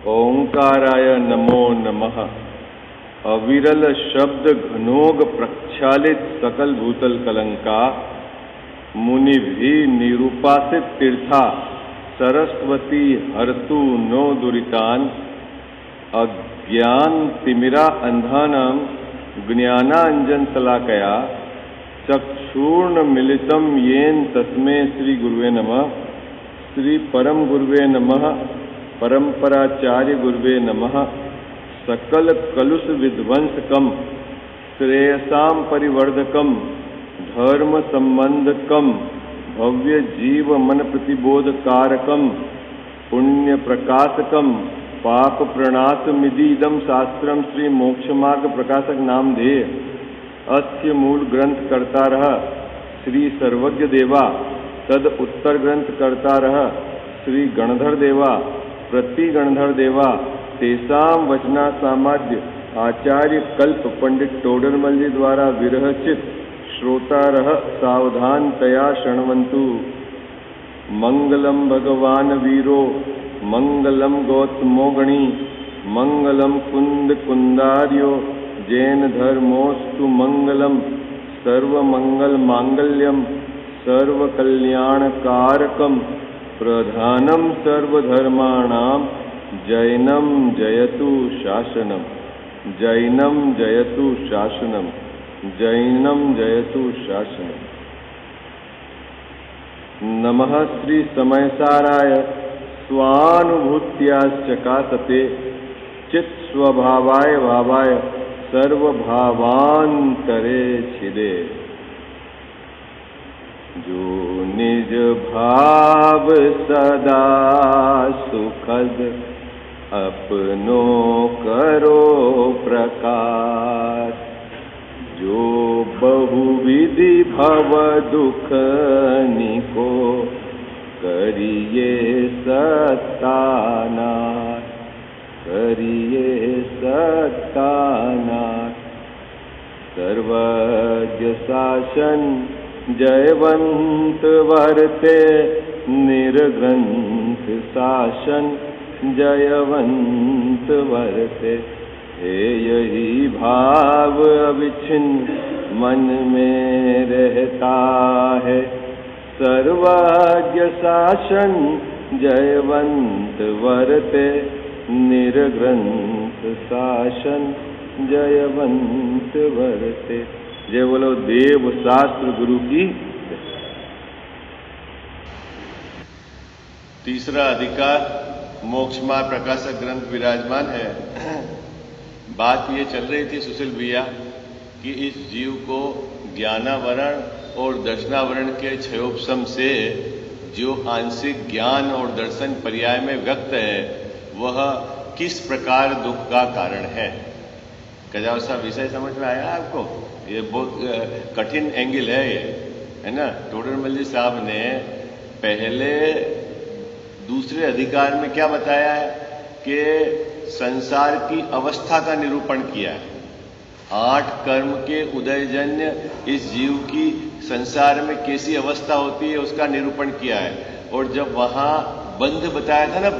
ओंकाराय नमो नमः। अविरल शब्द घनोग प्रक्षालित सकल भूतल कलंका, मुनि भी निरूपासित तीर्था, सरस्वती हरतु नो दुरितान। अज्ञान तिमिरा अंधानां ज्ञानांजन शलाकया, चक्षुर्ण मिलितम येन तस्मै श्री गुरुवे नमः। श्री परम गुरुवे नमः। परंपराचार्य गुरुवे नमः। सकल कलुष विध्वंसकम, श्रेयसाम परिवर्धकम, धर्म संबंधकम, भव्य जीव मन प्रतिबोधकारकम, पुण्य प्रकाशकम, पाप प्रणाशमिदीदम शास्त्रम श्री मोक्ष मार्ग प्रकाशक नामधेय। अस्य मूल ग्रंथ करता रह श्री सर्वज्ञ देवा, तद उत्तर ग्रंथ करता रह श्री गणधर देवा, प्रति गणधर देवा। तेसाम वचना सामाद्य आचार्य कल्प पंडित टोडरमल जी द्वारा विरहचित श्रोता रह सावधान तया शृण्वन्तु। मंगलम भगवान वीरो, मंगलम गौतमोगणी, मंगलम कुंद कुंदार्यो, जैन धर्मोस्तु मंगलम। सर्वमंगल मांगल्यम, सर्व कल्याण कारकम, प्रधानम सर्वधर्माणां, जैनम जयतु शासनम, जैनम जयतु शासनम, जैनम जयतु शासनम। नमः श्री समयसाराय स्वानुभूत्याश्चकासते, चित् स्वभावाय भावाय सर्वभावांतरे छिदे। जो निज भाव सदा सुखद, अपनो करो प्रकाश। जो बहुविधि भव दुख निको, करिए सत्तानाश, करिए सत्तानाश। सर्वज्ञ शासन जयवंत वर्ते, निर्ग्रंथ शासन जयवंत वर्ते। हे यही भाव अविच्छिन्न मन में रहता है, सर्वज्ञ शासन जयवंत वर्ते, निर्ग्रंथ शासन जयवंत वर्ते। जय बोलो देव शास्त्र गुरु की। तीसरा अधिकार मोक्ष मार्ग प्रकाशक ग्रंथ विराजमान है। बात ये चल रही थी सुशील भैया कि इस जीव को ज्ञानावरण और दर्शनावरण के क्षयोपशम से जो आंशिक ज्ञान और दर्शन पर्याय में व्यक्त है, वह किस प्रकार दुख का कारण है। कजाव साहब विषय समझ में आया आपको? ये बहुत कठिन एंगल है ये, है ना। टोडरमल जी साहब ने पहले दूसरे अधिकार में क्या बताया है कि संसार की अवस्था का निरूपण किया है। 8 कर्म के उदयजन्य इस जीव की संसार में कैसी अवस्था होती है उसका निरूपण किया है। और जब वहां बंध बताया था ना,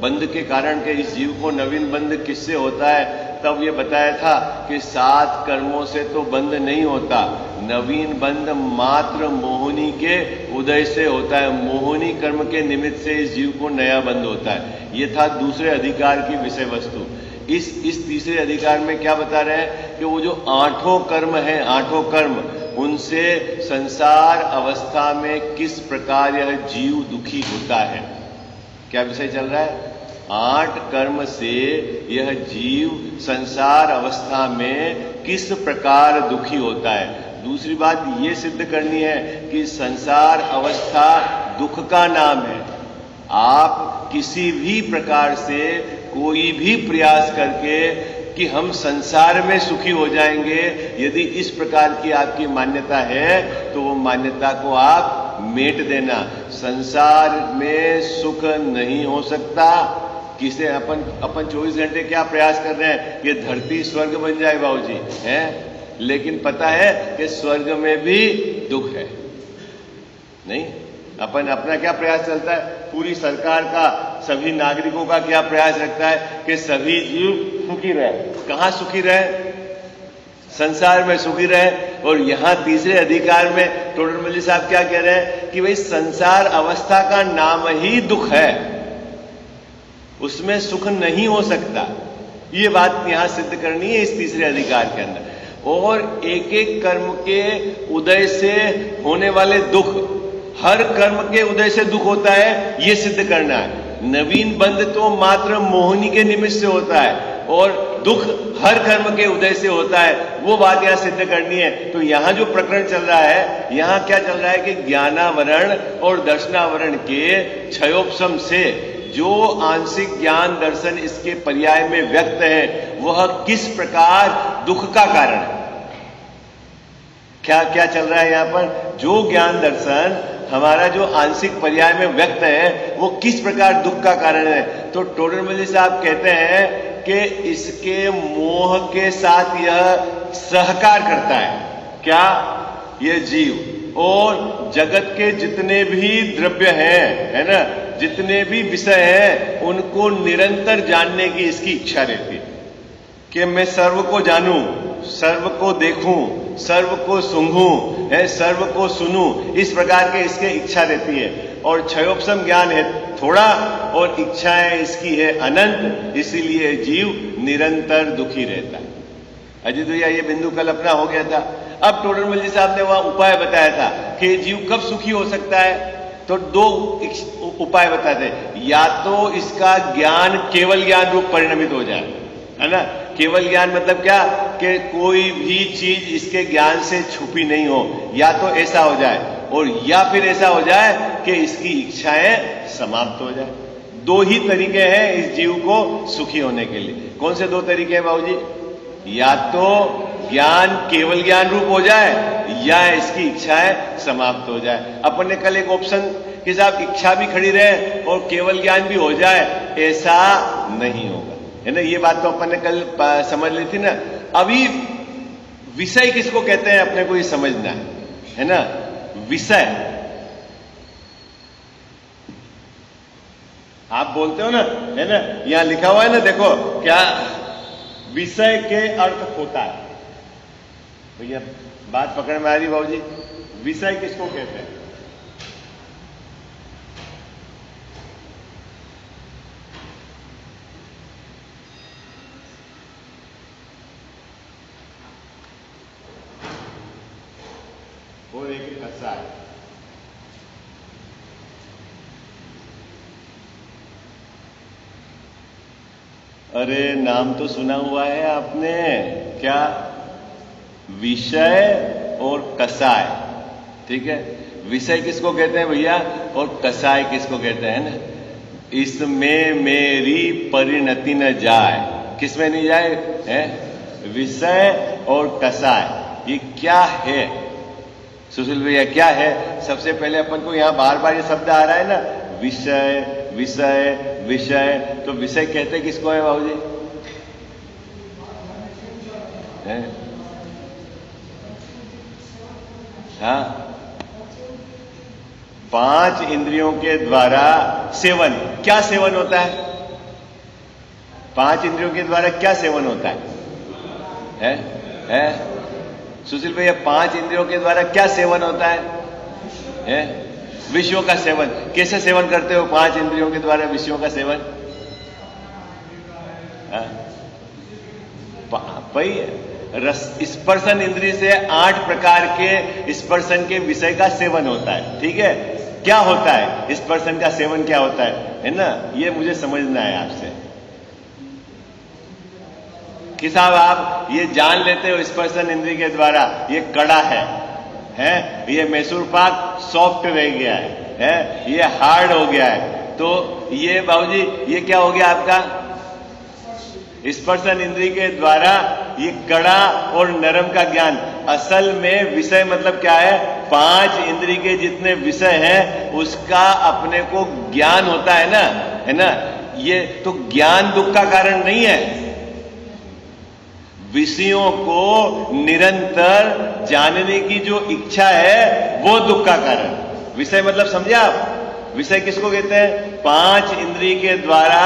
बंध के कारण के इस जीव को नवीन बंध किससे होता है, तब ये बताया था कि 7 कर्मों से तो बंध नहीं होता, नवीन बंध मात्र मोहिनी के उदय से होता है। मोहिनी कर्म के निमित्त से इस जीव को नया बंध होता है। ये था दूसरे अधिकार की विषय वस्तु। इस तीसरे अधिकार में क्या बता रहे हैं कि वो जो 8 कर्म हैं, 8 कर्म, उनसे संसार अवस्था में किस प्रकार यह जीव दुखी होता है। क्या विषय चल रहा है? 8 कर्म से यह जीव संसार अवस्था में किस प्रकार दुखी होता है। दूसरी बात ये सिद्ध करनी है कि संसार अवस्था दुख का नाम है। आप किसी भी प्रकार से कोई भी प्रयास करके कि हम संसार में सुखी हो जाएंगे, यदि इस प्रकार की आपकी मान्यता है तो वो मान्यता को आप मेट देना। संसार में सुख नहीं हो सकता। किसे अपन 24 घंटे क्या प्रयास कर रहे हैं कि धरती स्वर्ग बन जाए बाबूजी, हैं? लेकिन पता है कि स्वर्ग में भी दुख है। नहीं, अपन अपना क्या प्रयास चलता है, पूरी सरकार का सभी नागरिकों का क्या प्रयास रखता है कि सभी जीव सुखी रहे। कहां सुखी रहे? संसार में सुखी रहे। और यहां तीसरे अधिकार में टोडरमल जी साहब क्या कह रहे हैं कि भाई संसार अवस्था का नाम ही दुख है, उसमें सुख नहीं हो सकता। ये बात यहां सिद्ध करनी है इस तीसरे अधिकार के अंदर। और एक एक कर्म के उदय से होने वाले दुख, हर कर्म के उदय से दुख होता है, ये सिद्ध करना है। नवीन बंध तो मात्र मोहिनी के निमित्त से होता है और दुख हर कर्म के उदय से होता है, वो बात यहां सिद्ध करनी है। तो यहां जो प्रकरण चल रहा है, यहां क्या चल रहा है कि ज्ञानावरण और दर्शनावरण के क्षयोपशम से जो आंशिक ज्ञान दर्शन इसके पर्याय में व्यक्त है, वह किस प्रकार दुख का कारण है। क्या क्या चल रहा है यहां पर? जो ज्ञान दर्शन हमारा जो आंशिक पर्याय में व्यक्त है, वो किस प्रकार दुख का कारण है। तो टोडरमल जी साहब कहते हैं कि इसके मोह के साथ यह सहकार करता है। क्या? यह जीव और जगत के जितने भी द्रव्य हैं, है ना, जितने भी विषय हैं, उनको निरंतर जानने की इसकी इच्छा रहती है कि मैं सर्व को जानूं, सर्व को देखूं, सर्व को सूंघूं, है, सर्व को सुनूं। इस प्रकार के इसके इच्छा रहती है। और क्षयोपशम ज्ञान है थोड़ा और इच्छाएं इसकी है अनंत, इसीलिए जीव निरंतर दुखी रहता है। अजीत भैया, ये बिंदु कल अपना हो गया था। अब टोडरमल जी साहब ने वहां उपाय बताया था कि जीव कब सुखी हो सकता है। तो दो उपाय बताते, या तो इसका ज्ञान केवल ज्ञान रूप परिणमित हो जाए, है ना। केवल ज्ञान मतलब क्या कि कोई भी चीज इसके ज्ञान से छुपी नहीं हो, या तो ऐसा हो जाए, और या फिर ऐसा हो जाए कि इसकी इच्छाएं समाप्त हो जाए। दो ही तरीके हैं इस जीव को सुखी होने के लिए। कौन से दो तरीके हैं बाबूजी? या तो ज्ञान केवल ज्ञान रूप हो जाए, या इसकी इच्छाएं समाप्त हो जाए। अपन ने कल एक ऑप्शन के साथ इच्छा भी खड़ी रहे और केवल ज्ञान भी हो जाए, ऐसा नहीं होगा, है ना। ये बात तो अपन ने कल समझ ली थी ना। अभी विषय किसको कहते हैं अपने को ये समझना है ना। विषय आप बोलते हो ना, है ना, यहां लिखा हुआ है ना, देखो क्या विषय के अर्थ होता है। भैया बात पकड़ में आ रही बाबूजी? विषय किसको कहते हैं? और एक कसा है। अरे नाम तो सुना हुआ है आपने, क्या? विषय और कसाय, ठीक है। विषय किसको कहते हैं भैया, और कसाय किसको कहते हैं ना। इसमें मेरी परिणति न जाए, किसमें नहीं जाए है? विषय और कसाय, ये क्या है सुशील भैया, क्या है? सबसे पहले अपन को यहां बार बार ये शब्द आ रहा है ना, विषय विषय विषय। तो विषय कहते किसको है बाबूजी? हाँ, पांच इंद्रियों के द्वारा सेवन। क्या सेवन होता है? पांच इंद्रियों के द्वारा क्या सेवन होता है? सुशील भैया, पांच इंद्रियों के द्वारा क्या सेवन होता है? विषयों का सेवन। कैसे सेवन करते हो पांच इंद्रियों के द्वारा विषयों का सेवन? भाई स्पर्शन इंद्रिय से 8 प्रकार के स्पर्शन के विषय का सेवन होता है, ठीक है। क्या होता है स्पर्शन का सेवन, क्या होता है ना, ये मुझे समझना है आपसे कि साहब आप ये जान लेते हो स्पर्शन इंद्रिय के द्वारा ये कड़ा है, ये मैसूर पाक सॉफ्ट रह गया है, ये हार्ड हो गया है। तो ये बाबूजी ये क्या हो गया आपका? स्पर्शन इंद्रिय के द्वारा ये कड़ा और नरम का ज्ञान। असल में विषय मतलब क्या है? पांच इंद्रिय के जितने विषय हैं उसका अपने को ज्ञान होता है ना, ये तो ज्ञान दुख का कारण नहीं है। विषयों को निरंतर जानने की जो इच्छा है वो दुख का कारण। विषय मतलब समझे आप? विषय किसको कहते हैं? 5 इंद्रिय के द्वारा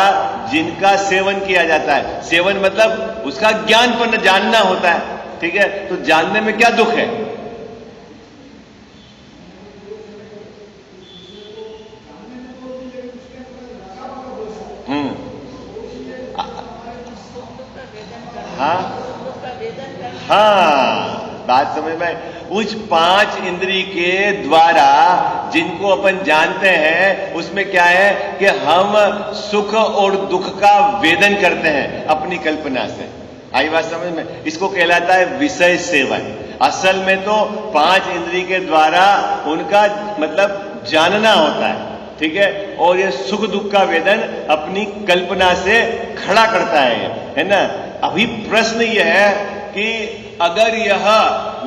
जिनका सेवन किया जाता है, सेवन मतलब उसका ज्ञान जानना होता है, ठीक है। तो जानने में क्या दुख है? हाँ, बात समझ में। उस 5 इंद्रिय के द्वारा जिनको अपन जानते हैं उसमें क्या है कि हम सुख और दुख का वेदन करते हैं अपनी कल्पना से। आई बात समझ में? इसको कहलाता है विषय सेवन। असल में तो 5 इंद्रिय के द्वारा उनका मतलब जानना होता है, ठीक है। और ये सुख दुख का वेदन अपनी कल्पना से खड़ा करता है ना। अभी प्रश्न यह है कि अगर यह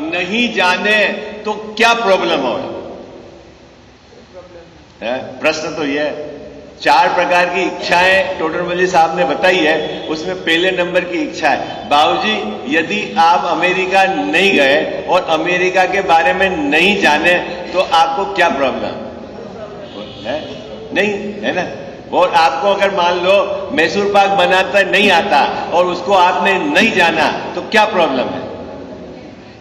नहीं जाने तो क्या प्रॉब्लम हो? प्रश्न तो यह 4 प्रकार की इच्छाएं टोडरमल साहब ने बताई है। उसमें पहले नंबर की इच्छा है, बाबूजी यदि आप अमेरिका नहीं गए और अमेरिका के बारे में नहीं जाने तो आपको क्या प्रॉब्लम है? नहीं है ना। और आपको अगर मान लो मैसूर पाक बनाता नहीं आता और उसको आपने नहीं जाना तो क्या प्रॉब्लम है?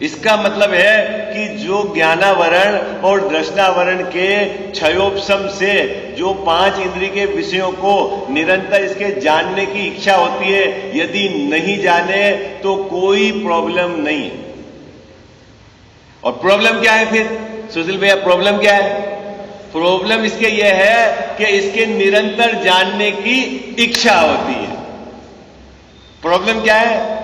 इसका मतलब है कि जो ज्ञानावरण और दृष्टावरण के क्षयोपशम से जो 5 इंद्रिय के विषयों को निरंतर इसके जानने की इच्छा होती है, यदि नहीं जाने तो कोई प्रॉब्लम नहीं है। और प्रॉब्लम क्या है फिर सुशील भैया? प्रॉब्लम क्या है? प्रॉब्लम इसके यह है कि इसके निरंतर जानने की इच्छा होती है। प्रॉब्लम क्या है?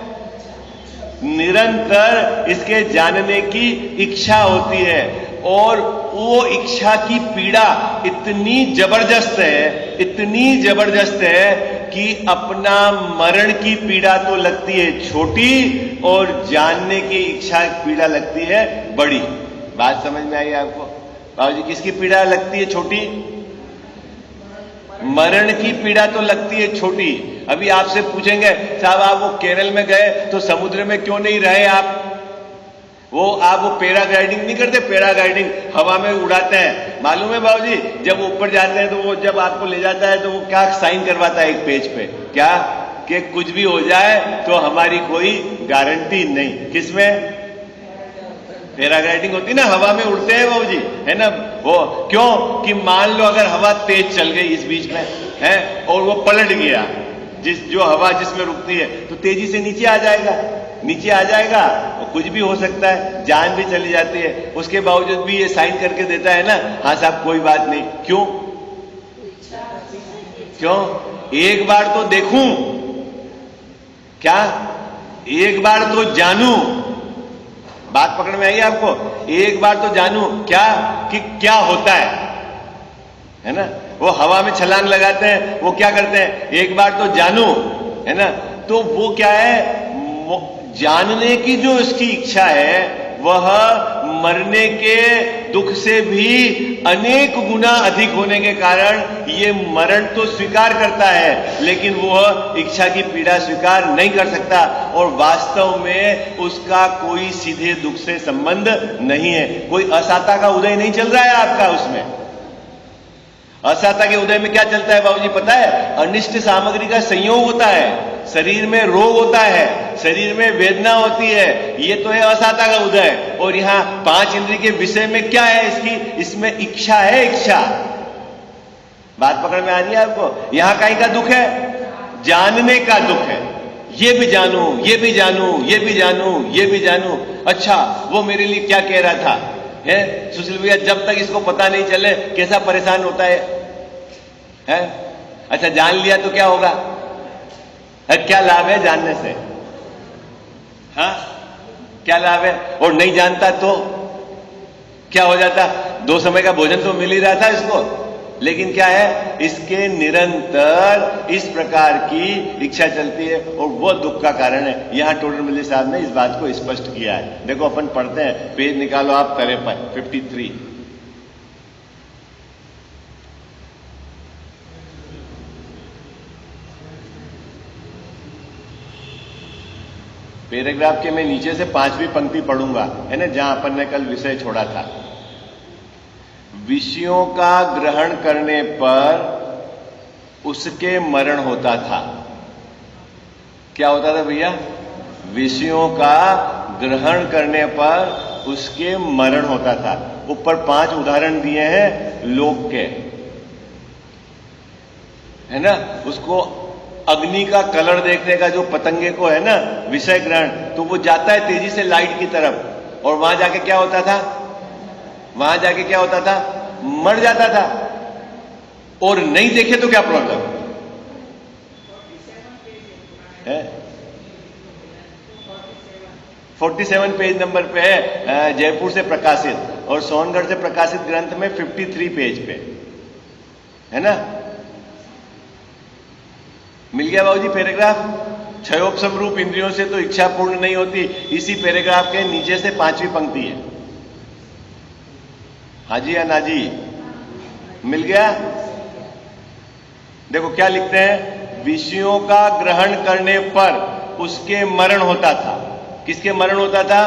निरंतर इसके जानने की इच्छा होती है और वो इच्छा की पीड़ा इतनी जबरदस्त है, इतनी जबरदस्त है कि अपना मरण की पीड़ा तो लगती है छोटी और जानने की इच्छा की पीड़ा लगती है बड़ी। बात समझ में आई आपको? बाबूजी किसकी पीड़ा लगती है छोटी? मरण की पीड़ा तो लगती है छोटी। अभी आपसे पूछेंगे साहब आप वो केरल में गए तो समुद्र में क्यों नहीं रहे आप? आप वो पैराग्लाइडिंग नहीं करते? पैराग्लाइडिंग हवा में उड़ाते हैं, मालूम है बाबूजी? जब ऊपर जाते हैं तो वो जब आपको ले जाता है तो वो क्या साइन करवाता है एक पेज पे, क्या कि कुछ भी हो जाए तो हमारी कोई गारंटी नहीं। किसमें? पैराग्लाइडिंग होती ना, हवा में उड़ते हैं बाबूजी, है ना। वो क्यों कि मान लो अगर हवा तेज चल गई इस बीच में है और वो पलट गया, जो हवा जिसमें रुकती है तो तेजी से नीचे आ जाएगा, नीचे आ जाएगा और कुछ भी हो सकता है, जान भी चली जाती है। उसके बावजूद भी ये साइन करके देता है ना, हाँ साहब कोई बात नहीं। क्यों? क्यों? एक बार तो देखूं, क्या एक बार तो जानूं। बात पकड़ में आई आपको? एक बार तो जानूं क्या कि क्या होता है ना। वो हवा में छलांग लगाते हैं, वो क्या करते हैं? एक बार तो जानूं, है ना। तो वो क्या है, जानने की जो इसकी इच्छा है वह मरने के दुख से भी अनेक गुना अधिक होने के कारण ये मरण तो स्वीकार करता है लेकिन वह इच्छा की पीड़ा स्वीकार नहीं कर सकता। और वास्तव में उसका कोई सीधे दुख से संबंध नहीं है। कोई असाता का उदय नहीं चल रहा है आपका उसमें। असाता के उदय में क्या चलता है बाबूजी पता है? अनिष्ट सामग्री का संयोग होता है, शरीर में रोग होता है, शरीर में वेदना होती है, ये तो है असाता का उदय। और यहां 5 इंद्रिय के विषय में क्या है इसकी? इसमें इच्छा है, इच्छा। बात पकड़ में आ रही है आपको? यहां कहीं का दुख है? जानने का दुख है। ये भी जानूं, ये भी जानूं, ये भी जानूं, ये भी जानूं। अच्छा वो मेरे लिए क्या कह रहा था है सुशील भैया? जब तक इसको पता नहीं चले कैसा परेशान होता है? अच्छा जान लिया तो क्या होगा? क्या लाभ है जानने से? हाँ क्या लाभ है? और नहीं जानता तो क्या हो जाता? 2 समय का भोजन तो मिल ही रहा था इसको, लेकिन क्या है, इसके निरंतर इस प्रकार की इच्छा चलती है और वो दुख का कारण है। यहां टोडरमल साहब ने इस बात को स्पष्ट किया है। देखो अपन पढ़ते हैं, पेज निकालो आप 53। पैराग्राफ के मैं नीचे से 5वीं पंक्ति पढ़ूंगा, है ना, जहां अपन ने कल विषय छोड़ा था। विषयों का ग्रहण करने पर उसके मरण होता था। क्या होता था भैया? विषयों का ग्रहण करने पर उसके मरण होता था। ऊपर 5 उदाहरण दिए हैं लोक के, है ना। उसको अग्नि का कलर देखने का जो पतंगे को है ना विषय ग्रहण, तो वो जाता है तेजी से लाइट की तरफ, और वहां जाके क्या होता था? वहां जाके क्या होता था? मर जाता था। और नहीं देखे तो क्या प्रॉब्लम है? 47 पेज नंबर पे है, जयपुर से प्रकाशित, और सोनगढ़ से प्रकाशित ग्रंथ में 53 पेज पे है ना। मिल गया बाबूजी पैराग्राफ? क्षयोपशम रूप इंद्रियों से तो इच्छा पूर्ण नहीं होती, इसी पैराग्राफ के नीचे से 5वीं पंक्ति है। हाजी या नाजी? मिल गया? देखो क्या लिखते हैं, विषयों का ग्रहण करने पर उसके मरण होता था। किसके मरण होता था?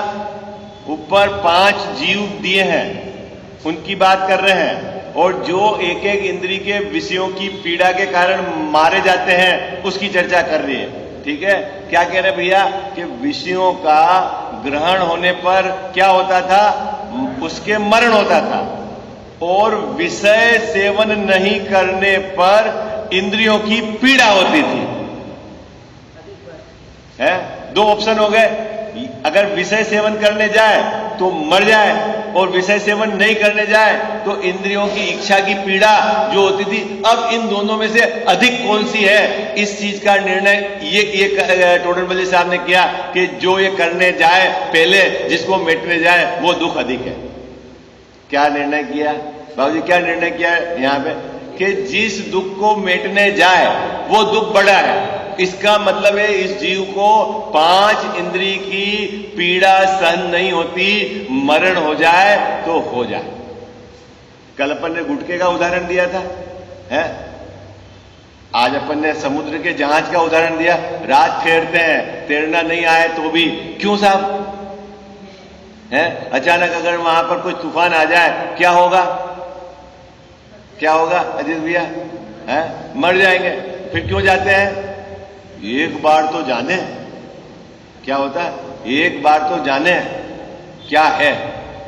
ऊपर 5 जीव दिए हैं, उनकी बात कर रहे हैं, और जो एक एक इंद्री के विषयों की पीड़ा के कारण मारे जाते हैं उसकी चर्चा कर रही है। ठीक है, क्या कह रहे भैया कि विषयों का ग्रहण होने पर क्या होता था? उसके मरण होता था, और विषय सेवन नहीं करने पर इंद्रियों की पीड़ा होती थी। है, 2 ऑप्शन हो गए। अगर विषय सेवन करने जाए तो मर जाए, और विषय सेवन नहीं करने जाए तो इंद्रियों की इच्छा की पीड़ा जो होती थी। अब इन दोनों में से अधिक कौन सी है, इस चीज का निर्णय ये टोडरमल साहब ने किया कि जो ये करने जाए पहले, जिसको मिटने जाए वो दुख अधिक है। क्या निर्णय किया बाबूजी? क्या निर्णय किया यहां पे कि जिस दुख को मिटने जाए वो दुख बड़ा है। इसका मतलब है इस जीव को 5 इंद्री की पीड़ा सहन नहीं होती, मरण हो जाए तो हो जाए। कल अपन ने गुटके का उदाहरण दिया था, है? आज अपन ने समुद्र के जहाज का उदाहरण दिया। रात फेरते हैं, तैरना नहीं आए तो भी, क्यों साहब? है, अचानक अगर वहां पर कोई तूफान आ जाए क्या होगा? क्या होगा अजीत भैया? है, मर जाएंगे। फिर क्यों जाते हैं? एक बार तो जाने। क्या होता है? एक बार तो जाने क्या है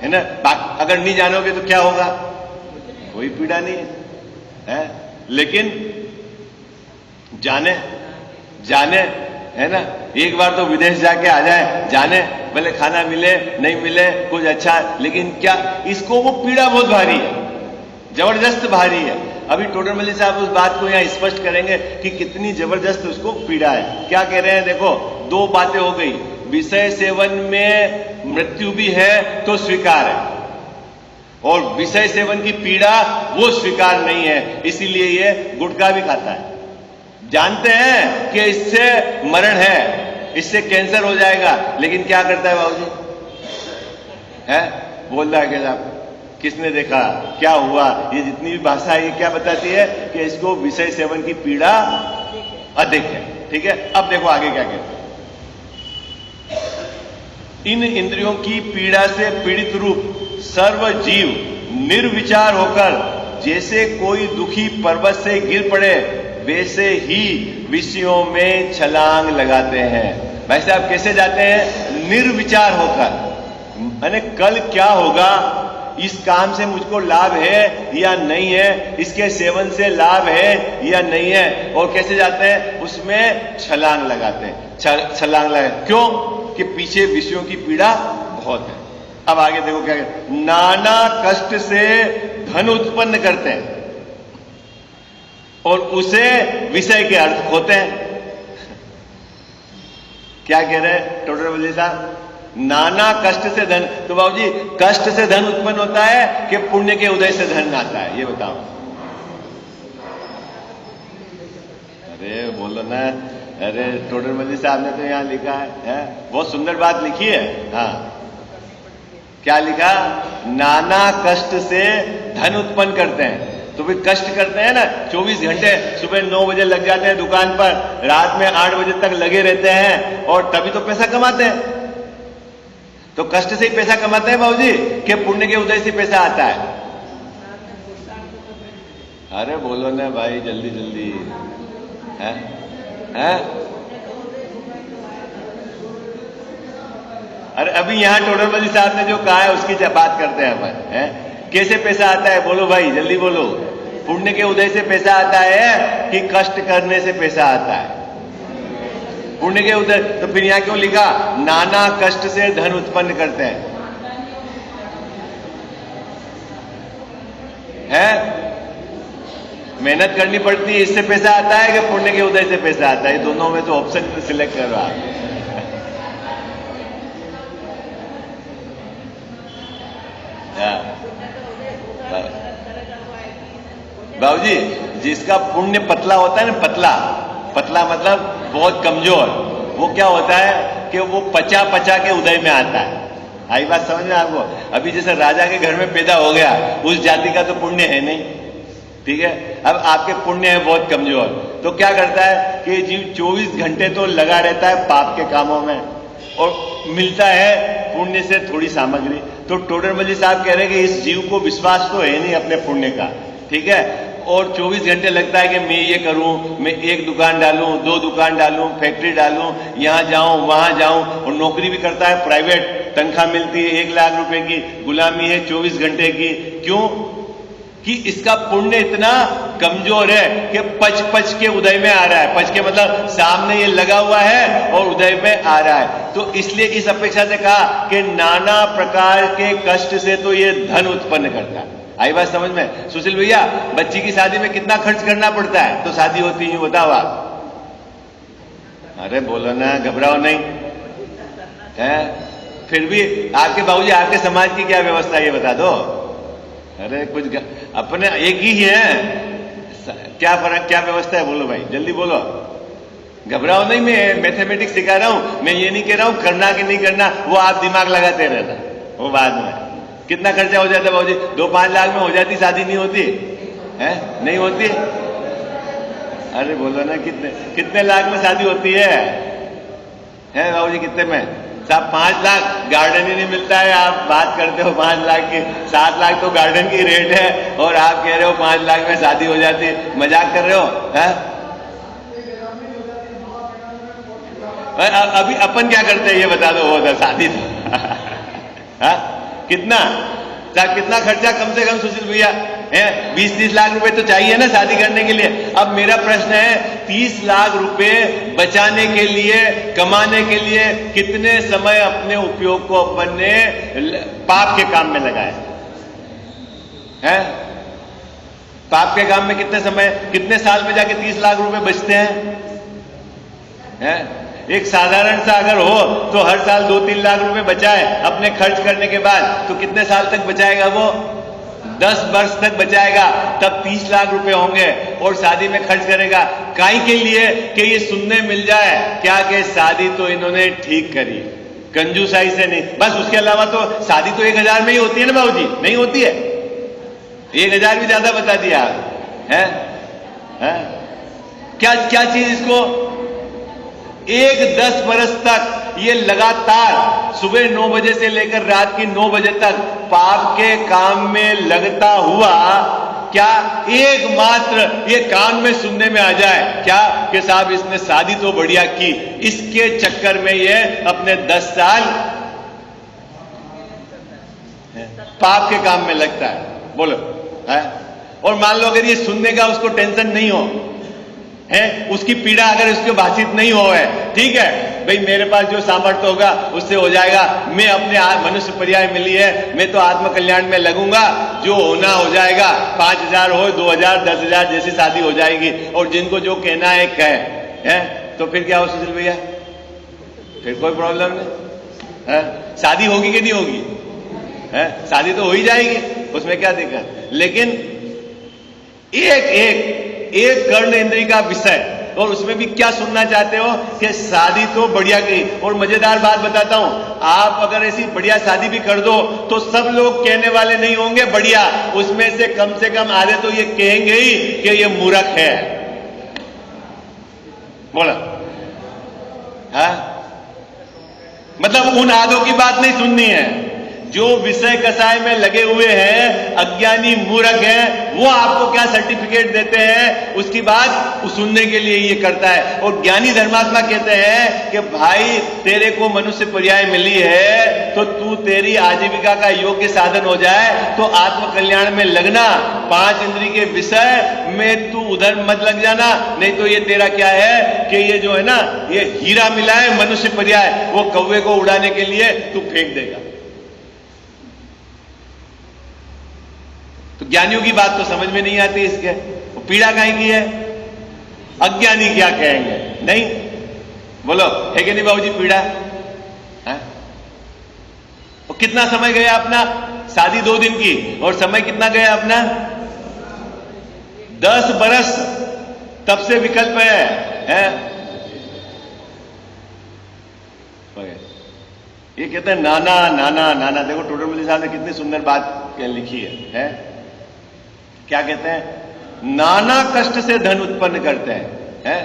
ना। अगर नहीं जानोगे तो क्या होगा? कोई पीड़ा नहीं है, लेकिन जाने है ना। एक बार तो विदेश जाके आ जाए, जाने, भले खाना मिले नहीं मिले कुछ अच्छा, लेकिन क्या इसको वो पीड़ा बहुत भारी है, जबरदस्त भारी है। अभी टोडरमल साहब उस बात को यहां स्पष्ट करेंगे कि कितनी जबरदस्त उसको पीड़ा है। क्या कह रहे हैं? देखो 2 बातें हो गई। विषय सेवन में मृत्यु भी है तो स्वीकार है, और विषय सेवन की पीड़ा वो स्वीकार नहीं है, इसीलिए ये गुटखा भी खाता है। जानते हैं कि इससे मरण है, इससे कैंसर हो जाएगा, लेकिन क्या करता है बाबूजी? है, बोल रहा है कि साहब किसने देखा, क्या हुआ, ये जितनी भी भाषा है ये क्या बताती है कि इसको विषय सेवन की पीड़ा अधिक है। ठीक है, अब देखो आगे क्या कहते हैं। इन इंद्रियों की पीड़ा से पीड़ित रूप सर्व जीव निर्विचार होकर जैसे कोई दुखी पर्वत से गिर पड़े वैसे ही विषयों में छलांग लगाते हैं। भाई साहब कैसे जाते हैं? निर्विचार होकर, मैंने कल क्या होगा, इस काम से मुझको लाभ है या नहीं है, इसके सेवन से लाभ है या नहीं है, और कैसे जाते हैं? उसमें छलांग लगाते हैं। छलांग लगाते क्यों? कि पीछे विषयों की पीड़ा बहुत है। अब आगे देखो क्या कहते हैं। नाना कष्ट से धन उत्पन्न करते हैं और उसे विषय के अर्थ खोते हैं। क्या कह रहे हैं टोडरमल साहब? नाना कष्ट से धन, तो बाबूजी कष्ट से धन उत्पन्न होता है कि पुण्य के उदय से धन आता है? ये बताओ। अरे बोलो ना। अरे टोडरमल साहब ने तो यहां लिखा है, बहुत सुंदर बात लिखी है। हाँ, क्या लिखा? नाना कष्ट से धन उत्पन्न करते हैं। तो भी कष्ट करते हैं ना, 24 घंटे सुबह 9 बजे लग जाते हैं दुकान पर, रात में 8 बजे तक लगे रहते हैं, और तभी तो पैसा कमाते हैं। तो कष्ट से ही पैसा कमाते हैं बाबूजी कि पुण्य के उदय से पैसा आता है? अरे बोलो ना भाई, जल्दी जल्दी। है हैं? अरे अभी यहाँ टोडरमल साहब ने जो कहा है उसकी बात करते हैं अपन। हैं? कैसे पैसा आता है? बोलो भाई, जल्दी बोलो। पुण्य के उदय से पैसा आता है कि कष्ट करने से पैसा आता है? पुण्य के उदय। तो फिर यहां क्यों लिखा नाना कष्ट से धन उत्पन्न करते हैं? मेहनत करनी पड़ती है, इससे पैसा आता है कि पुण्य के उदय से पैसा आता है? दोनों में तो ऑप्शन सिलेक्ट करो आप। बाबूजी, जिसका पुण्य पतला होता है ना, पतला पतला मतलब बहुत कमजोर, वो क्या होता है कि वो पचा पचा के उदय में आता है। आई बात समझ में आपको? अभी जैसे राजा के घर में पैदा हो गया, उस जाति का तो पुण्य है नहीं, ठीक है। अब आपके पुण्य है बहुत कमजोर, तो क्या करता है कि जीव 24 घंटे तो लगा रहता है पाप के कामों में, और मिलता है पुण्य से थोड़ी सामग्री। तो टोडरमल साहब कह रहे हैं कि इस जीव को विश्वास तो है नहीं अपने पुण्य का, ठीक है, और 24 घंटे लगता है कि मैं ये करूं, मैं एक दुकान डालूं, 2 दुकान डालूं, फैक्ट्री डालूं, यहां जाऊं वहां जाऊं, और नौकरी भी करता है प्राइवेट, तनख्वाह मिलती है 1 लाख रुपए की, गुलामी है 24 घंटे की। क्यों? कि इसका पुण्य इतना कमजोर है कि पच पच के उदय में आ रहा है। पच के मतलब सामने ये लगा हुआ है और उदय में आ रहा है। तो इसलिए इस अपेक्षा से कहा कि नाना प्रकार के कष्ट से तो ये धन उत्पन्न करता है। आई बात समझ में? सुशील भैया, बच्ची की शादी में कितना खर्च करना पड़ता है तो शादी होती है, बताओ आप? अरे बोलो ना, घबराओ नहीं है। फिर भी आपके बाबूजी, आपके समाज की क्या व्यवस्था है ये बता दो। अरे कुछ अपने एक ही है, क्या फर्क, क्या व्यवस्था है? बोलो भाई, जल्दी बोलो। घबराओ नहीं, मैं मैथमेटिक्स सिखा रहा हूं, मैं ये नहीं कह रहा हूं करना कि नहीं करना, वो आप दिमाग लगाते रहना, वो बाद में। कितना खर्चा हो जाता है बाबूजी? 2-5 लाख में हो जाती शादी, नहीं होती है? नहीं होती? अरे बोलो ना, कितने लाख में शादी होती है बाबूजी? कितने में? साहब 5 लाख, गार्डन ही नहीं मिलता है। आप बात करते हो 5 लाख की, 7 लाख तो गार्डन की रेट है, और आप कह रहे हो 5 लाख में शादी हो जाती है। मजाक कर रहे हो? अभी अपन क्या करते हैं ये बता दो, वो शादी कितना खर्चा कम से कम सुशील भैया है? 20-30 लाख रुपए तो चाहिए ना शादी करने के लिए। अब मेरा प्रश्न है, 30 लाख रुपए बचाने के लिए, कमाने के लिए कितने समय अपने उपयोग को अपन ने पाप के काम में लगाया है? पाप के काम में कितने समय, कितने साल में जाके 30 लाख रुपए बचते हैं? एक साधारण सा अगर हो तो हर साल 2-3 लाख रुपए बचाए अपने खर्च करने के बाद, तो कितने साल तक बचाएगा वो? 10 वर्ष तक बचाएगा, तब 30 लाख रुपए होंगे, और शादी में खर्च करेगा काई के लिए कि ये सुनने मिल जाए क्या कि शादी तो इन्होंने ठीक करी, कंजूसाई से नहीं, बस। उसके अलावा तो शादी तो 1000 में ही होती है ना बाबूजी? नहीं होती है? 1000 भी ज्यादा बता दिया है? क्या चीज इसको 10 बरस तक ये लगातार सुबह 9 बजे से लेकर रात की 9 बजे तक पाप के काम में लगता हुआ, क्या एकमात्र ये कान में सुनने में आ जाए क्या कि साहब इसने शादी तो बढ़िया की, इसके चक्कर में ये अपने 10 साल पाप के काम में लगता है? बोलो है? और मान लो अगर ये सुनने का उसको टेंशन नहीं हो है, उसकी पीड़ा अगर उसको भाषित नहीं हो, है ठीक है भाई, मेरे पास जो सामर्थ्य होगा उससे हो जाएगा, मैं अपने मनुष्य पर्याय मिली है, मैं तो आत्म कल्याण में लगूंगा, जो होना हो जाएगा, 5000 हो, 2000, 10,000 जैसी शादी हो जाएगी, और जिनको जो कहना है कहे, तो फिर क्या हो सुशील भैया? फिर कोई प्रॉब्लम नहीं है? शादी होगी कि नहीं होगी? शादी तो हो ही जाएगी, उसमें क्या दिक्कत? लेकिन एक कर्ण इंद्रिय का विषय, और उसमें भी क्या सुनना चाहते हो कि शादी तो बढ़िया की। और मजेदार बात बताता हूं, आप अगर ऐसी बढ़िया शादी भी कर दो तो सब लोग कहने वाले नहीं होंगे बढ़िया, उसमें से कम आधे तो ये कहेंगे ही कि ये मूर्ख है। बोला मतलब उन आधों की बात नहीं सुननी है, जो विषय कसाय में लगे हुए हैं, अज्ञानी मूर्ख हैं, वो आपको क्या सर्टिफिकेट देते हैं, उसकी बात सुनने के लिए ये करता है। और ज्ञानी धर्मात्मा कहते हैं कि भाई तेरे को मनुष्य पर्याय मिली है तो तू तेरी आजीविका का योग्य साधन हो जाए तो आत्म कल्याण में लगना, 5 इंद्रिय के विषय में तू उधर मत लग जाना, नहीं तो ये तेरा क्या है कि ये जो है ना, ये हीरा मिला है मनुष्य पर्याय, वो कौवे को उड़ाने के लिए तू फेंक देगा। तो ज्ञानियों की बात तो समझ में नहीं आती इसके, वो पीड़ा काहे की है, अज्ञानी क्या कहेंगे, नहीं बोलो है कि नहीं बाबूजी पीड़ा है? और कितना समय गया अपना, शादी 2 दिन की, और समय कितना गया अपना 10 बरस, तब से विकल्प है? ये कहते हैं नाना नाना नाना। देखो टोडरमल साहब ने कितनी सुंदर बात लिखी है? क्या कहते हैं? नाना कष्ट से धन उत्पन्न करते हैं।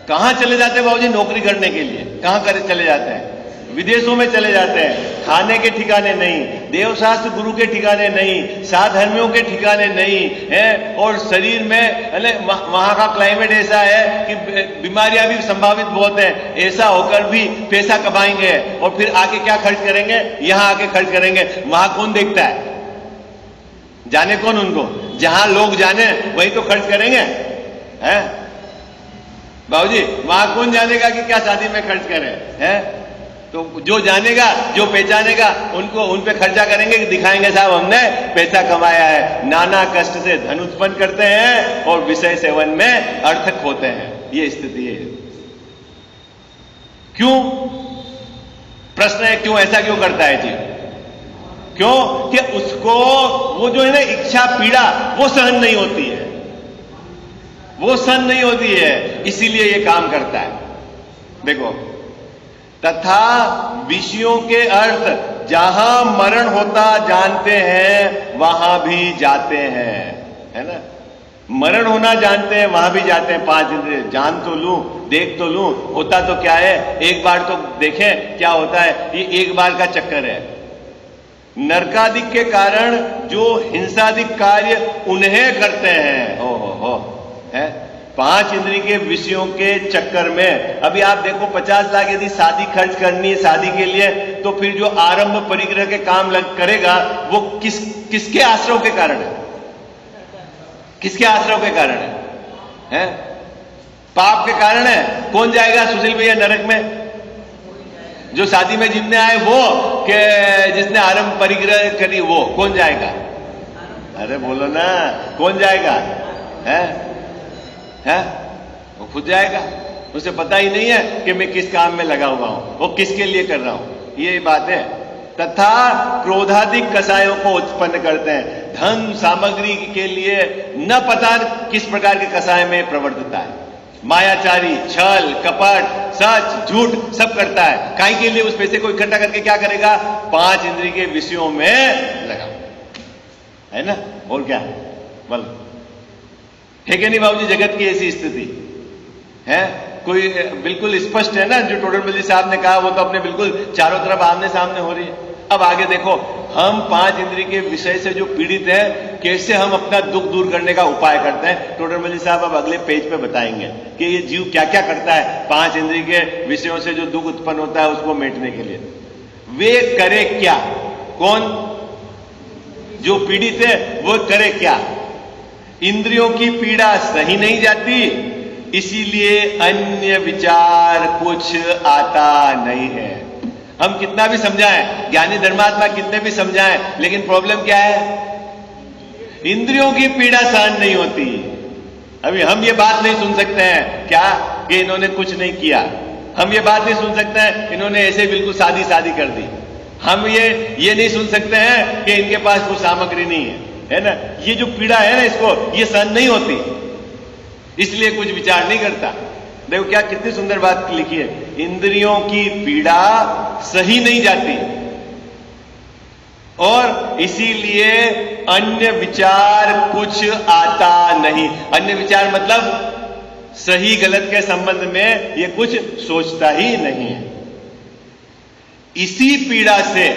कहां चले जाते हैं बाबूजी नौकरी करने के लिए? कहां चले जाते हैं? विदेशों में चले जाते हैं, खाने के ठिकाने नहीं, देवशास्त्र गुरु के ठिकाने नहीं, साधर्मियों के ठिकाने नहीं है, और शरीर में वहां का क्लाइमेट ऐसा है कि बीमारियां भी संभावित बहुत है, ऐसा होकर भी पैसा कमाएंगे और फिर आके क्या खर्च करेंगे? यहां आके खर्च करेंगे। वहां कौन देखता है? जाने कौन उनको? जहां लोग जाने वही तो खर्च करेंगे, हैं बाबूजी? वहां कौन जानेगा कि क्या शादी में खर्च करें, हैं? तो जो जानेगा, जो पहचानेगा, उनको उन पे खर्चा करेंगे, दिखाएंगे साहब हमने पैसा कमाया है। नाना कष्ट से धन उत्पन्न करते हैं और विषय सेवन में अर्थक होते हैं। ये स्थिति है। क्यों? प्रश्न है क्यों, ऐसा क्यों करता है जी? क्यों कि उसको वो जो है ना इच्छा पीड़ा वो सहन नहीं होती है, वो सहन नहीं होती है, इसीलिए ये काम करता है। देखो, तथा विषयों के अर्थ जहां मरण होता जानते हैं वहां भी जाते हैं, है ना? मरण होना जानते हैं वहां भी जाते हैं। 5 इंद्रिय जान तो लूं, देख तो लूं, होता तो क्या है, एक बार तो देखें क्या होता है। ये एक बार का चक्कर है। नरकादिक के कारण जो हिंसादिक कार्य उन्हें करते हैं, हो है 5 इंद्रिय के विषयों के चक्कर में। अभी आप देखो 50 लाख यदि शादी खर्च करनी है शादी के लिए, तो फिर जो आरंभ परिग्रह के काम करेगा वो किसके आश्रव के कारण है? किसके आश्रव के कारण है? पाप के कारण है। कौन जाएगा सुशील भैया नरक में? जो शादी में जितने आए वो, के जिसने आरंभ परिग्रह करी वो कौन जाएगा? अरे बोलो ना, कौन जाएगा? है वो खुद जाएगा। उसे पता ही नहीं है कि मैं किस काम में लगा हुआ हूं, वो किसके लिए कर रहा हूं। ये बात है। तथा क्रोधाधिक कसायों को उत्पन्न करते हैं। धन सामग्री के लिए न पता किस प्रकार के कसाय में प्रवर्तता है। मायाचारी, छल, कपट, सच, झूठ सब करता है। काहे के लिए? उस पैसे को इकट्ठा करके क्या करेगा? 5 इंद्रिय के विषयों में लगा, है ना? और क्या बोल है कि नहीं बाबूजी? जगत की ऐसी स्थिति है। कोई बिल्कुल स्पष्ट है ना, जो टोडरमल साहब ने कहा वो तो अपने बिल्कुल चारों तरफ आमने सामने हो रही है। अब आगे देखो, हम 5 इंद्रिय के विषय से जो पीड़ित हैं, कैसे हम अपना दुख दूर करने का उपाय करते हैं। टोडरमल साहब अब अगले पेज पे बताएंगे कि ये जीव क्या क्या करता है 5 इंद्रिय के विषयों से जो दुख उत्पन्न होता है उसको मिटने के लिए। वे करे क्या? कौन? जो पीड़ित है वो करे क्या? इंद्रियों की पीड़ा सही नहीं जाती, इसीलिए अन्य विचार कुछ आता नहीं है। हम कितना भी समझाएं, ज्ञानी धर्मात्मा कितने भी समझाएं, लेकिन प्रॉब्लम क्या है? इंद्रियों की पीड़ा सहन नहीं होती। अभी हम ये बात नहीं सुन सकते हैं क्या कि इन्होंने कुछ नहीं किया। हम ये बात नहीं सुन सकते हैं इन्होंने ऐसे बिल्कुल शादी कर दी। हम ये नहीं सुन सकते हैं कि इनके पास कुछ सामग्री नहीं है ना? ये जो पीड़ा है ना, इसको ये सहन नहीं होती, इसलिए कुछ विचार नहीं करता। देखो क्या कितनी सुंदर बात लिखी है। इंद्रियों की पीड़ा सही नहीं जाती और इसीलिए अन्य विचार कुछ आता नहीं। अन्य विचार मतलब सही गलत के संबंध में ये कुछ सोचता ही नहीं है। इसी पीड़ा से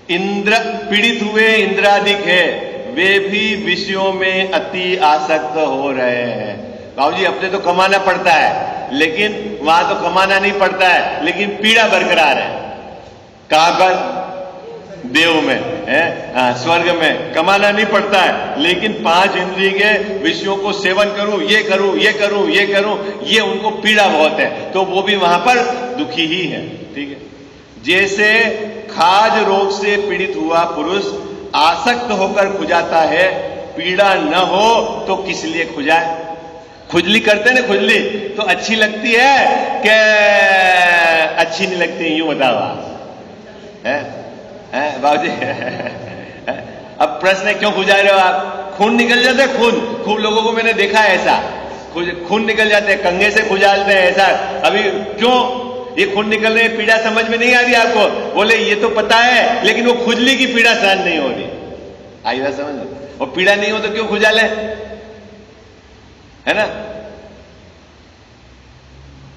पीड़ित हुए इंद्रादिक है, वे भी विषयों में अति आसक्त हो रहे हैं। बाबू जी अपने तो कमाना पड़ता है, लेकिन वहां तो कमाना नहीं पड़ता है, लेकिन पीड़ा बरकरार है। कहां पर? देव में है, स्वर्ग में कमाना नहीं पड़ता है, लेकिन 5 इंद्रिय के विषयों को सेवन करूं, ये करूं, ये करूं, ये करूं, ये उनको पीड़ा बहुत है, तो वो भी वहां पर दुखी ही है। ठीक है। जैसे खाज रोग से पीड़ित हुआ पुरुष आसक्त होकर खुजाता है, पीड़ा न हो तो किस लिए खुजाए? खुजली करते ना, खुजली तो अच्छी लगती है कि अच्छी नहीं लगती? यूं बताओ आप, बाबूजी। अब प्रश्न है, क्यों खुजा रहे हो आप? खून निकल जाता है, खून लोगों को मैंने देखा है ऐसा, खून निकल जाते हैं, कंघे से खुजालते हैं ऐसा। अभी क्यों ये खून निकल रहे, पीड़ा समझ में नहीं आ रही आपको? बोले ये तो पता है, लेकिन वो खुजली की पीड़ा सहन नहीं हो रही। आई बात समझ? और पीड़ा नहीं हो तो क्यों खुजाले, है ना?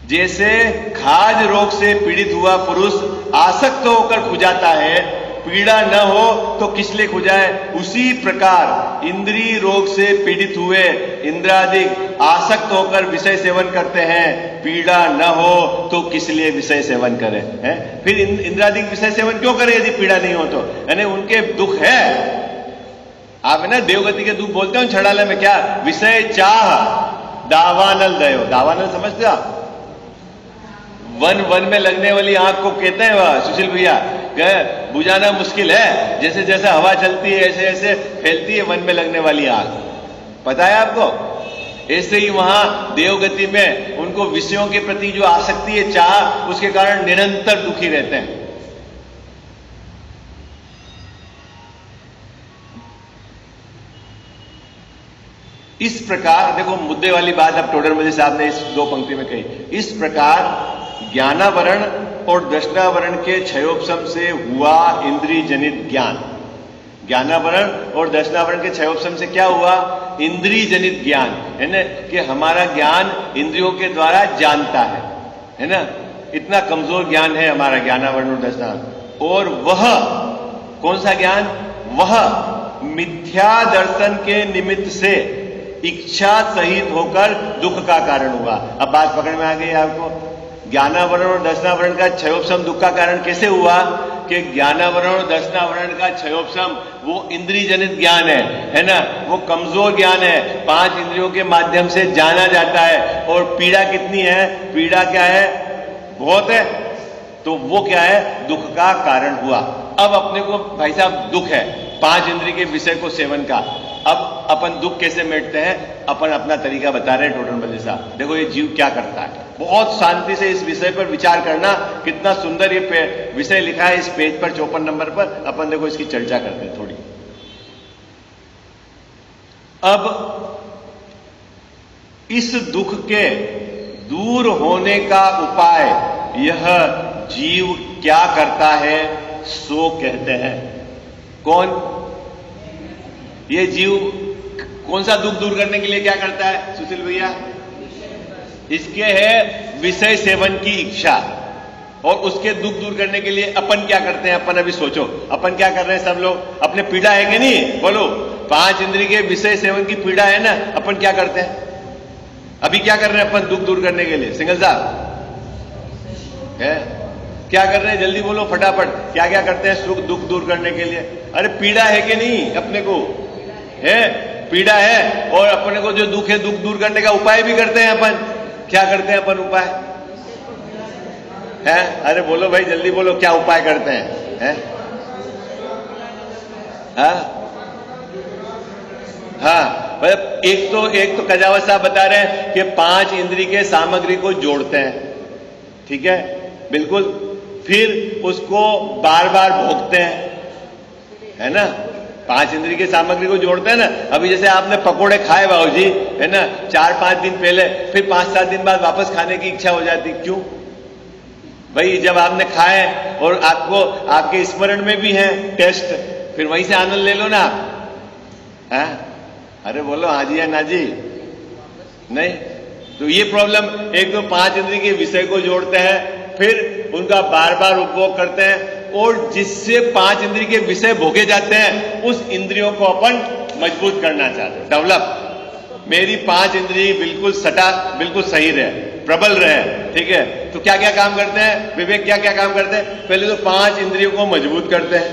जैसे खाज रोग से पीड़ित हुआ पुरुष आसक्त होकर खुजाता है, पीड़ा न हो तो किस लिए खुजाए? उसी प्रकार इंद्रिय रोग से पीड़ित हुए इंद्रादिक आसक्त होकर विषय सेवन करते हैं, पीड़ा न हो तो किस लिए विषय सेवन करें? हैं? फिर इंद्रादिक विषय सेवन क्यों करें यदि पीड़ा नहीं हो तो? यानी उनके दुख है। आप है ना देवगति के दुख बोलते हो छड़ाले में, क्या? विषय चाह दावानल दयो। दावानल समझते हो आप? वन में लगने वाली आग को कहते हैं वह सुशील भैया, बुझाना मुश्किल है। जैसे जैसे हवा चलती है ऐसे ऐसे फैलती है वन में लगने वाली आग। पता है आपको? ऐसे ही वहां देवगति में उनको विषयों के प्रति जो आसक्ति है, चाह, उसके कारण निरंतर दुखी रहते हैं। इस प्रकार देखो, मुद्दे वाली बात अब टोडरमल साहब ने इस 2 पंक्ति में कही। इस प्रकार ज्ञानावरण और दर्शनावरण के क्षयोपशम से हुआ इंद्रिय जनित ज्ञान। ज्ञानावरण और दर्शनावरण के क्षयोपशम से क्या हुआ? इंद्रिय जनित ज्ञान, है ना? कि हमारा ज्ञान इंद्रियों के द्वारा जानता है ना? इतना कमजोर ज्ञान है हमारा ज्ञानावरण और दर्शनावरण। और वह कौन सा ज्ञान? वह मिथ्या दर्शन के निमित्त से इच्छा सहित होकर दुख का कारण हुआ। अब बात पकड़ में आ गई आपको? ज्ञानावरण और दर्शनावरण का क्षयोपशम दुख का कारण कैसे हुआ? कि ज्ञानावरण और दर्शनावरण का क्षयोपशम वो इंद्रिय जनित ज्ञान है ना? वो कमजोर ज्ञान है, 5 इंद्रियों के माध्यम से जाना जाता है। और पीड़ा कितनी है? पीड़ा क्या है? बहुत है। तो वो क्या है? दुख का कारण हुआ। अब अपने को भाई साहब दुख है 5 इंद्रिय के विषय को सेवन का। अब अपन दुख कैसे मिटते हैं? अपन अपना तरीका बता रहे हैं टोडरमल साहब। देखो ये जीव क्या करता है, बहुत शांति से इस विषय पर विचार करना। कितना सुंदर ये विषय लिखा है इस पेज पर 54 नंबर पर। अपन देखो इसकी चर्चा करते हैं थोड़ी। अब इस दुख के दूर होने का उपाय यह जीव क्या करता है सो कहते हैं। कौन? ये जीव कौन सा दुख दूर करने के लिए क्या करता है सुशील भैया? इसके है विषय सेवन की इच्छा। और उसके दुख दूर करने के लिए अपन क्या करते हैं? अपन अभी सोचो, अपन क्या कर रहे हैं सब लोग? अपने पीड़ा है कि नहीं? बोलो। 5 इंद्रिय के विषय सेवन की पीड़ा है ना? अपन क्या करते हैं अभी? क्या कर रहे हैं अपन दुख दूर करने के लिए? सिंगल साहब है क्या कर रहे हैं? जल्दी बोलो फटाफट। क्या क्या करते हैं सुख दुख दूर करने के लिए? अरे पीड़ा है कि नहीं? अपने को है पीड़ा है, और अपने को जो दुख है दुख दूर करने का उपाय भी करते हैं अपन। क्या करते हैं अपन उपाय? है अरे बोलो भाई, जल्दी बोलो, क्या उपाय करते हैं? हाँ, एक तो कजावत साहब बता रहे हैं कि 5 इंद्रिय के सामग्री को जोड़ते हैं, ठीक है, बिल्कुल। फिर उसको बार बार भोगते हैं, है ना? 5 इंद्रिय की सामग्री को जोड़ते हैं ना। अभी जैसे आपने पकोड़े खाए बाबूजी, है ना, 4-5 दिन पहले, फिर 5-7 दिन बाद वापस खाने की इच्छा हो जाती। क्यों भाई? जब आपने खाए और आपको आपके स्मरण में भी है टेस्ट, फिर वहीं से आनंद ले लो ना आप। अरे बोलो हाँ जी या ना जी? नहीं। तो ये प्रॉब्लम, एक तो 5 इंद्रिय के विषय को जोड़ते हैं, फिर उनका बार बार उपभोग करते हैं, और जिससे 5 इंद्रिय के विषय भोगे जाते हैं उस इंद्रियों को अपन मजबूत करना चाहते हैं, डेवलप। मेरी 5 इंद्रिय बिल्कुल बिल्कुल सही रहे, प्रबल रहे, ठीक है। तो क्या क्या काम करते हैं विवेक, क्या क्या काम करते हैं? पहले तो 5 इंद्रियों को मजबूत करते हैं,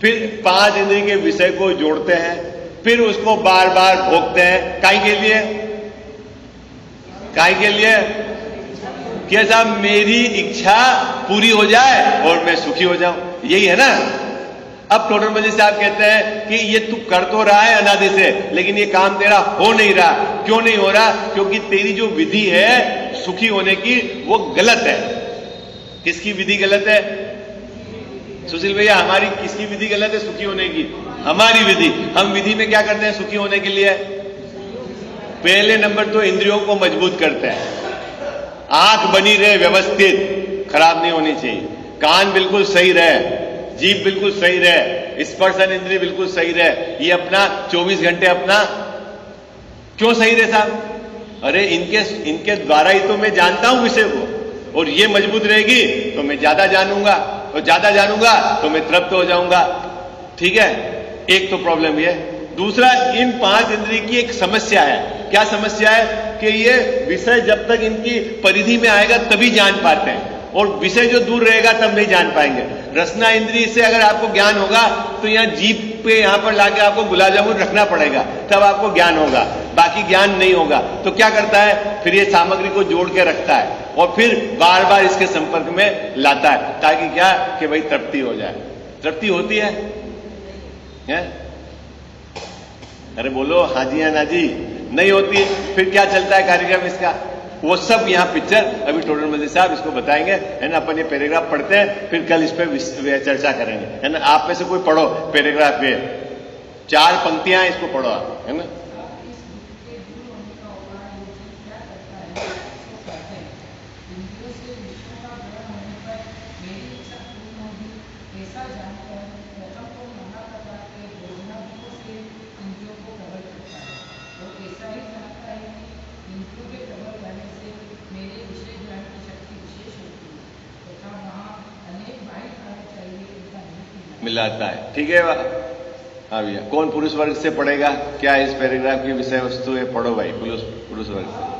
फिर 5 इंद्रिय के विषय को जोड़ते हैं, फिर उसको बार बार भोगते हैं। काहे के लिए? काहे के लिए? कि साहब मेरी इच्छा पूरी हो जाए और मैं सुखी हो जाऊं, यही है ना। अब टोडर मल जी साहब कहते हैं कि ये तू कर तो रहा है अनादि से, लेकिन ये काम तेरा हो नहीं रहा। क्यों नहीं हो रहा? क्योंकि तेरी जो विधि है सुखी होने की वो गलत है। किसकी विधि गलत है सुशील भैया? हमारी किसकी विधि गलत है सुखी होने की? हमारी विधि। हम विधि में क्या करते हैं सुखी होने के लिए? पहले नंबर तो इंद्रियों को मजबूत करते हैं। आंख बनी रहे व्यवस्थित, खराब नहीं होनी चाहिए। कान बिल्कुल सही रहे, जीभ बिल्कुल सही रहे, स्पर्शन इंद्रिय बिल्कुल सही रहे। ये अपना 24 घंटे अपना क्यों सही रहे साहब? अरे इनके द्वारा ही तो मैं जानता हूं विषय को, और ये मजबूत रहेगी तो मैं ज्यादा जानूंगा, और ज्यादा जानूंगा तो मैं तृप्त हो जाऊंगा, ठीक है। एक तो प्रॉब्लम ये। दूसरा, इन 5 इंद्रिय की एक समस्या है। क्या समस्या है? कि ये विषय जब तक इनकी परिधि में आएगा तभी जान पाते हैं, और विषय जो दूर रहेगा तब नहीं जान पाएंगे। रसना इंद्रिय से अगर आपको ज्ञान होगा तो यहां जीभ पे यहां पर लाके आपको गुलाब जामुन रखना पड़ेगा, तब आपको ज्ञान होगा, बाकी ज्ञान नहीं होगा। तो क्या करता है फिर? ये सामग्री को जोड़ के रखता है और फिर बार बार इसके संपर्क में लाता है, ताकि क्या कि भाई तृप्ति हो जाए। तृप्ति होती है? अरे बोलो हाँ जी या ना जी। नहीं होती। फिर क्या चलता है कार्यक्रम इसका? वो सब यहाँ पिक्चर अभी टोडर मल जी साहब इसको बताएंगे, है ना। अपन ये पैराग्राफ पढ़ते हैं, फिर कल इस पे चर्चा करेंगे, है ना। आप में से कोई पढ़ो पैराग्राफ पे, 4 पंक्तियां इसको पढ़ो आप, है ना। मिलाता है, ठीक है। हाँ भैया, कौन पुरुष वर्ग से पढ़ेगा? क्या इस पैराग्राफ की विषय वस्तु है? पढ़ो भाई पुरुष वर्ग से।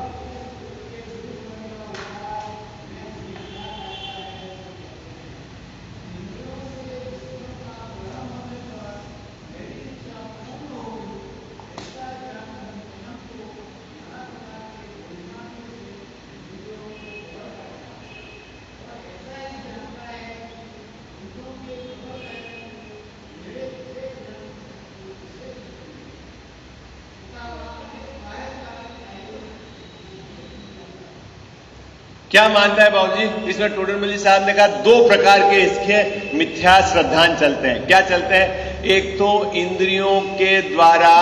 क्या मानता है बाबूजी? इसमें टोडर मल जी साहब ने कहा 2 प्रकार के इसके मिथ्या श्रद्धांत चलते हैं। क्या चलते हैं? एक तो इंद्रियों के द्वारा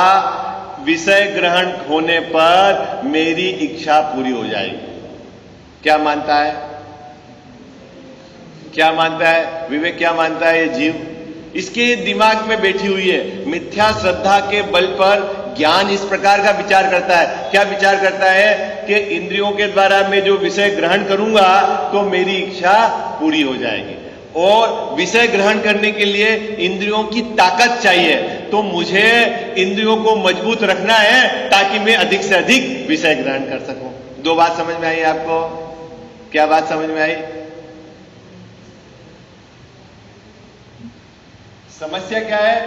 विषय ग्रहण होने पर मेरी इच्छा पूरी हो जाएगी। क्या मानता है? क्या मानता है विवेक? क्या मानता है ये जीव? इसके दिमाग में बैठी हुई है मिथ्या श्रद्धा के बल पर ज्ञान इस प्रकार का विचार करता है। क्या विचार करता है? कि इंद्रियों के द्वारा मैं जो विषय ग्रहण करूंगा तो मेरी इच्छा पूरी हो जाएगी, और विषय ग्रहण करने के लिए इंद्रियों की ताकत चाहिए। तो मुझे इंद्रियों को मजबूत रखना है ताकि मैं अधिक से अधिक विषय ग्रहण कर सकूं। 2 बात समझ में आई आपको? क्या बात समझ में आई? समस्या क्या है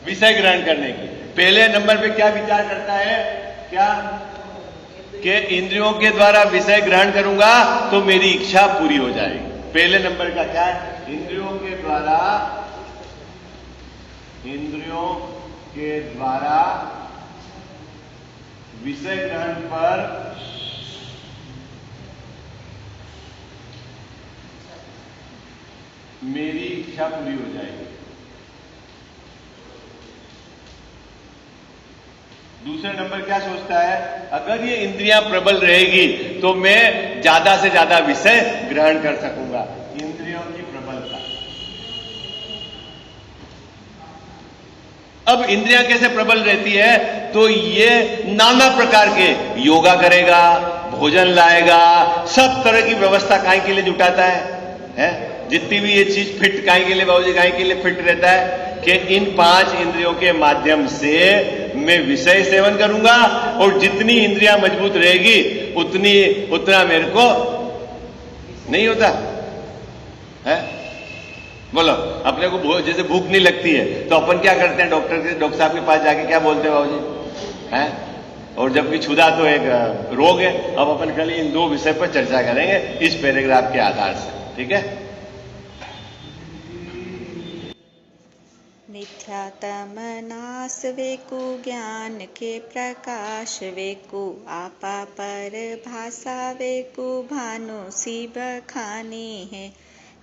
विषय ग्रहण करने की? पहले नंबर पे क्या विचार करता है? क्या कि इंद्रियों के द्वारा विषय ग्रहण करूंगा तो मेरी इच्छा पूरी हो जाएगी। पहले नंबर का क्या है? इंद्रियों के द्वारा विषय ग्रहण पर मेरी इच्छा पूरी हो जाएगी। दूसरे नंबर क्या सोचता है? अगर ये इंद्रियां प्रबल रहेगी तो मैं ज्यादा से ज्यादा विषय ग्रहण कर सकूंगा। इंद्रियों की प्रबलता। अब इंद्रियां कैसे प्रबल रहती है? तो ये नाना प्रकार के योगा करेगा, भोजन लाएगा, सब तरह की व्यवस्था काय के लिए जुटाता है? जितनी भी ये चीज फिट काहे के लिए बाबूजी, काहे के लिए फिट रहता है कि इन 5 इंद्रियों के माध्यम से मैं विषय सेवन करूंगा और जितनी इंद्रियां मजबूत रहेगी उतना मेरे को नहीं होता है। बोलो, अपने को जैसे भूख नहीं लगती है तो अपन क्या करते हैं, डॉक्टर साहब के पास जाके क्या बोलते हैं बाबूजी हैं, और जब भी छुदा तो एक रोग है। अब अपन खाली इन 2 विषय पर चर्चा करेंगे इस पैराग्राफ के आधार से, ठीक है। मिथ्यातम नाश वेकु ज्ञान के प्रकाश वेकु आपा पर भाषा वेकु भानु सी बखानी है।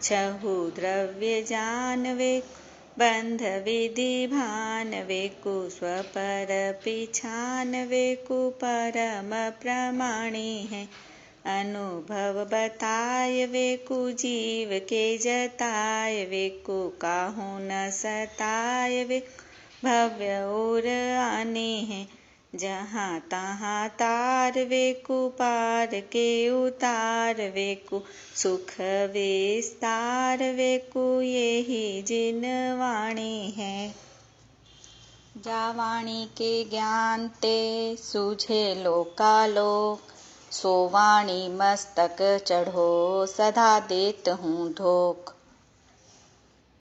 छहु द्रव्य जान वेकु बंध विधि भान वेकु स्वपर पिछान वेकु परम प्रमाणी है। अनुभव बताय वेकु जीव के जताय वेकु काहू न सताय वेकु भव्य और आने है। जहाँ तहाँ तार वेकु पार के उतार वेकु सुख विस्तार वेकु यही जिन वाणी है। जा वाणी के ज्ञान ते सूझे लोकालोक सो वाणी मस्तक चढ़ो सदा देत हूँ धोख।